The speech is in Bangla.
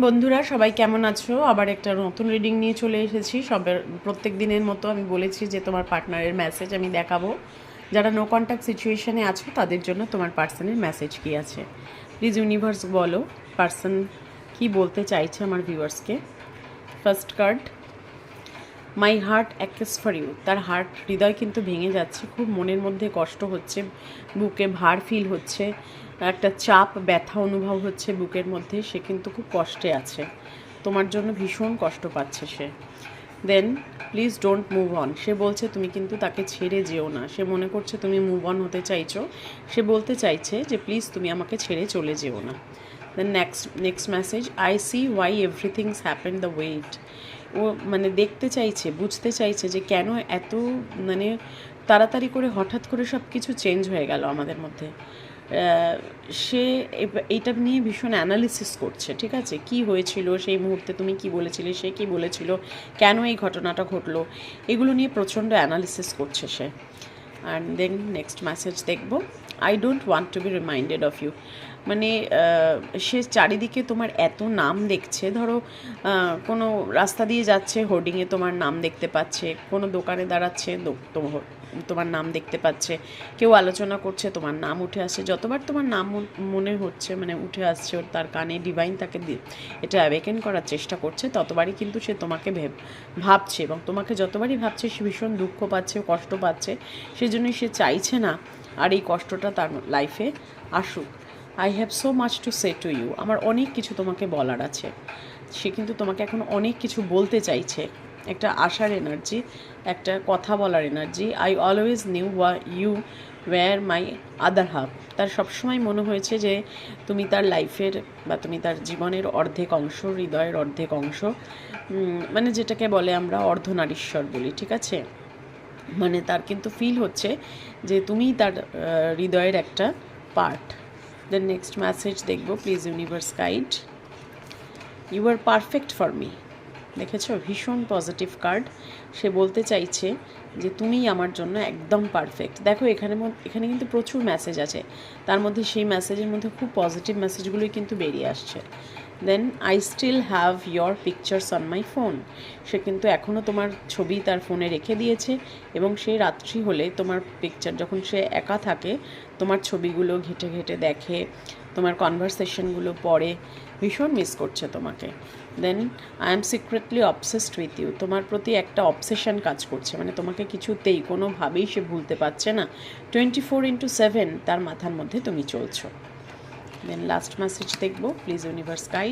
বন্ধুরা সবাই কেমন আছো? আবার একটা নতুন রিডিং নিয়ে চলে এসেছি। প্রত্যেক দিনের মতো আমি বলেছি যে তোমার পার্টনারের মেসেজ আমি দেখাবো। যারা নো কন্ট্যাক্ট সিচুয়েশনে আছো তাদের জন্য তোমার পার্সনের মেসেজ কী আছে, প্লিজ ইউনিভার্স বলো পার্সন কি বলতে চাইছে আমার ভিউয়ার্সকে। First card, my heart aches for you. তার হৃদয় কিন্তু ভেঙে যাচ্ছে, খুব মনের মধ্যে কষ্ট হচ্ছে, বুকে ভার ফিল হচ্ছে, একটা চাপ ব্যথা অনুভব হচ্ছে বুকের মধ্যে। সে কিন্তু খুব কষ্টে আছে, তোমার জন্য ভীষণ কষ্ট পাচ্ছে সে। দেন প্লিজ ডোন্ট মুভ অন। সে বলছে তুমি কিন্তু তাকে ছেড়ে যেও না। সে মনে করছে তুমি মুভ অন হতে চাইছো। সে বলতে চাইছে যে প্লিজ তুমি আমাকে ছেড়ে চলে যেও না। Then next message, I see why everything's happen the way it. ও মানে দেখতে চাইছে, বুঝতে চাইছে যে কেন এত মানে তাড়াতাড়ি করে হঠাৎ করে সব কিছু চেঞ্জ হয়ে গেল আমাদের মধ্যে। সে এইটা নিয়ে ভীষণ অ্যানালিসিস করছে, ঠিক আছে, কি হয়েছিল সেই মুহূর্তে, তুমি কি বলেছিলে, সে কি বলেছিল, কেন এই ঘটনাটা ঘটলো, এগুলো নিয়ে প্রচণ্ড অ্যানালিসিস করছে সে। অ্যান্ড দেন নেক্সট মেসেজ দেখবো, I don't want to be reminded of you. মানে সে চারিদিকে তোমার এত নাম দেখছে, ধরো কোনো রাস্তা দিয়ে যাচ্ছে, হোর্ডিংয়ে তোমার নাম দেখতে পাচ্ছে, কোনো দোকানে দাঁড়াচ্ছে তোমার নাম দেখতে পাচ্ছে, কেউ আলোচনা করছে তোমার নাম উঠে আসছে। যতবার তোমার নাম মনে হচ্ছে মানে উঠে আসছে ওর, তার কানে ডিভাইন তাকে এটা অ্যাওয়েকেন করার চেষ্টা করছে, ততবারই কিন্তু সে তোমাকে ভাবছে, এবং তোমাকে যতবারই ভাবছে সে ভীষণ দুঃখ পাচ্ছে, কষ্ট পাচ্ছে। সেজন্যই সে চাইছে না আর এই কষ্টটা তার লাইফে আসুক। I have so much to say to you. আমার অনেক কিছু তোমাকে বলার আছে। সে কিন্তু তোমাকে এখন অনেক কিছু বলতে চাইছে, একটা আশার এনার্জি, একটা কথা বলার energy. I always knew you were my other half. তার সবসময় মনে হয়েছে যে তুমি তার লাইফের বা তুমি তার জীবনের অর্ধেক অংশ, হৃদয়ের অর্ধেক অংশ, মানে যেটাকে বলে আমরা অর্ধনারীশ্বর বলি, ঠিক আছে। মানে তার কিন্তু ফিল হচ্ছে যে তুমিই তার হৃদয়ের একটা পার্ট। দেন নেক্সট মেসেজ দেখব, please universe guide, you are perfect for me. দেখেছো, ভীষণ পজিটিভ কার্ড। সে বলতে চাইছে যে তুমিই আমার জন্য একদম পারফেক্ট। দেখো এখানে কিন্তু প্রচুর মেসেজ আছে, তার মধ্যে সেই মেসেজের মধ্যে খুব পজিটিভ মেসেজগুলোই কিন্তু বেরিয়ে আসছে। Then I still have your pictures on my phone. সে কিন্তু এখনও তোমার ছবি তার ফোনে রেখে দিয়েছে, এবং সেই রাত্রি হলে তোমার পিকচার, যখন সে একা থাকে তোমার ছবিগুলো ঘেঁটে ঘেঁটে দেখে, তোমার কনভারসেশনগুলো পড়ে, ভীষণ মিস করছে তোমাকে। Then I am secretly obsessed with you. তোমার প্রতি একটা অবসেশন কাজ করছে, মানে তোমাকে কিছুতেই কোনোভাবেই সে ভুলতে পারছে না। 24/7 তার মাথার মধ্যে তুমি চলছো। দেন লাস্ট মেসেজ দেখবো, প্লিজ ইউনিভার্স গাইড।